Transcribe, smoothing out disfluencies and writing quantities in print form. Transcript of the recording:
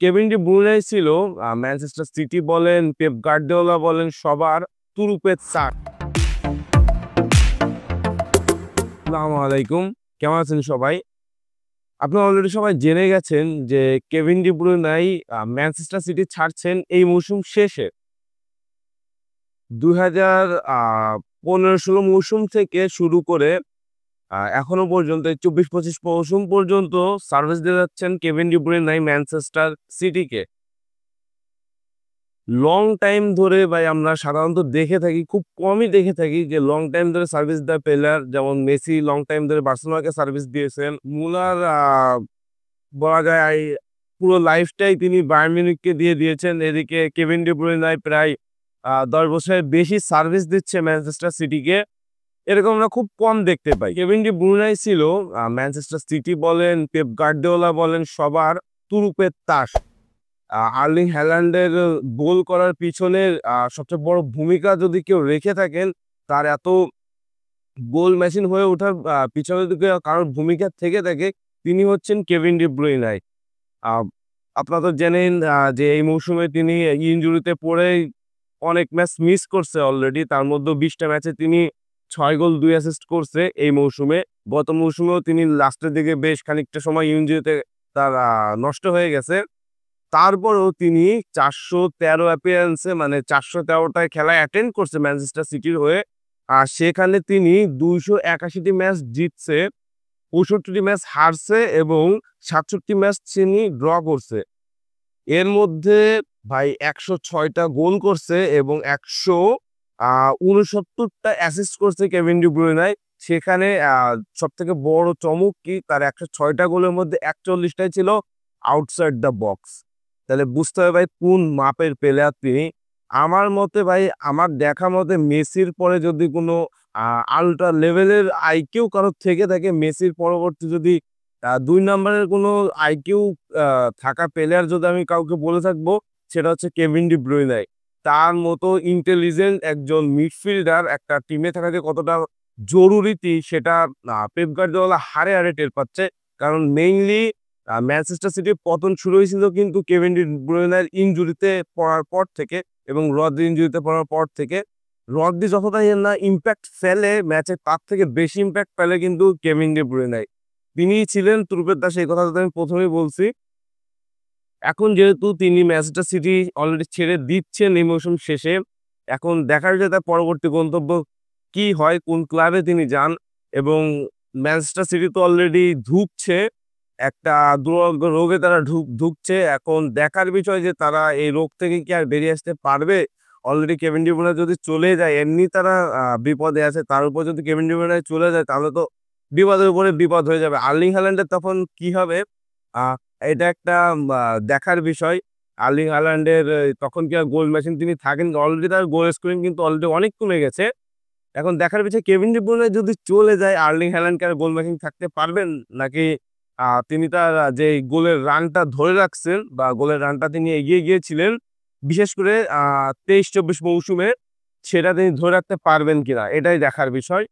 Kevin De Bruyne ছিল Manchester city বলেন, Pep Guardiola বলেন, সবার তুরুপের চাক। আসসালামু আলাইকুম, কেমন আছেন সবাই? আপনারা অলরেডি সবাই জেনে গেছেন যে Kevin De Bruyne Manchester City ছাড়ছেন এই মৌসুম শেষে। 2015-16 মৌসুম থেকে শুরু করে এখনো পর্যন্ত 24-25 মৌসুম পর্যন্ত সার্ভিস দিয়ে যাচ্ছেন কেভিন ডি ব্রুইনে ম্যানচেস্টার সিটিকে। লং টাইম ধরে ভাই আমরা সাধারণত দেখে থাকি, খুব কমই দেখে থাকি যে লং টাইম ধরে সার্ভিস দেওয়া প্লেয়ার, যেমন মেসি লং টাইম ধরে বার্সেলোনাকে সার্ভিস দিয়েছেন। মুলার বলা যায় পুরো লাইফটাই তিনি বায়ার্ন মিউনিখকে দিয়ে দিয়েছেন। এদিকে কেভিন ডি ব্রুইনে প্রায় 10 বছরের বেশি সার্ভিস দিচ্ছে ম্যানচেস্টার সিটিকে। এরকম আমরা খুব কম দেখতে পাই। কেভিন ডি ব্রুইনে ছিল ম্যানচেস্টার সিটি বলেন, পেপ গার্দিওলা বলেন, সবার তুরুপের তাস। আর্লিং হ্যালান্ডের গোল করার পিছনের সবচেয়ে বড় ভূমিকা যদি কেউ রেখে থাকেন, তার এত গোল মেশিন হয়ে ওঠার পিছনে যদি কারোর ভূমিকা থেকে থাকে, তিনি হচ্ছেন কেভিন ডি ব্রুইনে। আপনারা তো জানেন যে এই মৌসুমে তিনি ইনজুরিতে পড়ে অনেক ম্যাচ মিস করছে অলরেডি। তার মধ্যে 20টা ম্যাচে তিনি 6 গোল 2 অ্যাসিস্ট করছে এই মৌসুমে। গত মৌসুমেও তিনি লাস্টের দিকে বেশ খানিকটা সময় ইনজুরিতে তার নষ্ট হয়ে গেছে। তারপরেও তিনি 413 অ্যাপিয়ারেন্সে মানে 413টায় খেলায় অ্যাটেন্ড করছে ম্যানচেস্টার সিটির হয়ে। আর সেখানে তিনি 281টি ম্যাচ জিতছে, 65টি ম্যাচ হারছে এবং 67টি ম্যাচ তিনি ড্র করছে। এর মধ্যে ভাই 106টা গোল করছে এবং 169টা অ্যাসিস্ট করছে কেভিন ডি ব্রুইনে। সেখানে সবথেকে বড় চমক কি, তার 106টা গোলের মধ্যে 41টাই ছিল আউটসাইড দ্য বক্স। তাহলে বুঝতে হবে ভাই কোন মাপের প্লেয়ার তিনি। আমার মতে ভাই, আমার দেখা মতে মেসির পরে যদি কোনো আল্ট্রা লেভেলের আইকিউ কারোর থেকে থাকে, মেসির পরবর্তী যদি 2 নম্বরের কোনো আইকিউ থাকা প্লেয়ার যদি আমি কাউকে বলে থাকবো, সেটা হচ্ছে কেভিন ডি ব্রুইনে। তার মতো ইন্টেলিজেন্ট একজন মিডফিল্ডার একটা টিমে থাকা যে কতটা জরুরি সেটা পেপ গার্দিওলা হারে হারে টের পাচ্ছে। কারণ মেইনলি ম্যানচেস্টার সিটির পতন শুরু হয়েছিল কিন্তু কেভিন ডি ব্রুইনের ইনজুরিতে পড়ার পর থেকে এবং রদ্রি ইনজুরিতে পড়ার পর থেকে। রদ্রি যতটা না ইম্প্যাক্ট ফেলে ম্যাচে, তার থেকে বেশি ইম্প্যাক্ট ফেলে কিন্তু কেভিন ডি ব্রুইনে। তিনি ছিলেন তুরুপের দাস, এই কথা আমি প্রথমেই বলছি। এখন যেহেতু তিনি ম্যানচেস্টার সিটি অলরেডি ছেড়ে দিচ্ছেন এই মৌসুম শেষে, এখন দেখার যে তার পরবর্তী গন্তব্য কি হয়, কোন ক্লাবে তিনি যান। এবং ম্যানচেস্টার সিটি তো অলরেডি ঢুকছে একটা দুরারোগ্য রোগে, তারা ঢুকছে। এখন দেখার বিষয় যে তারা এই রোগ থেকে কি আর বেরিয়ে আসতে পারবে। অলরেডি কেভিন ডি ব্রুইনে যদি চলে যায়, এমনি তারা বিপদে আছে, তার উপর যদি কেভিন ডি ব্রুইনে চলে যায় তাহলে তো বিপদের উপরে বিপদ হয়ে যাবে। আর্লিং হ্যালান্ডের তখন কি হবে, এটা একটা দেখার বিষয়। আর্লিং হ্যালান্ডের তখন কি আর গোল মেশিন তিনি থাকেন? অলরেডি তার গোল স্কোরিং কিন্তু অলরেডি অনেক কমে গেছে। এখন দেখার বিষয় কেভিন ডি ব্রুইনে যদি চলে যায়, আর্লিং হ্যালান্ড কি আর গোল মেশিন থাকতে পারবেন, নাকি তিনি তার যে গোলের রানটা ধরে রাখছেন বা গোলের রানটা তিনি এগিয়ে গিয়েছিলেন বিশেষ করে 23-24 মৌসুমে, সেটা তিনি ধরে রাখতে পারবেন কিনা, এটাই দেখার বিষয়।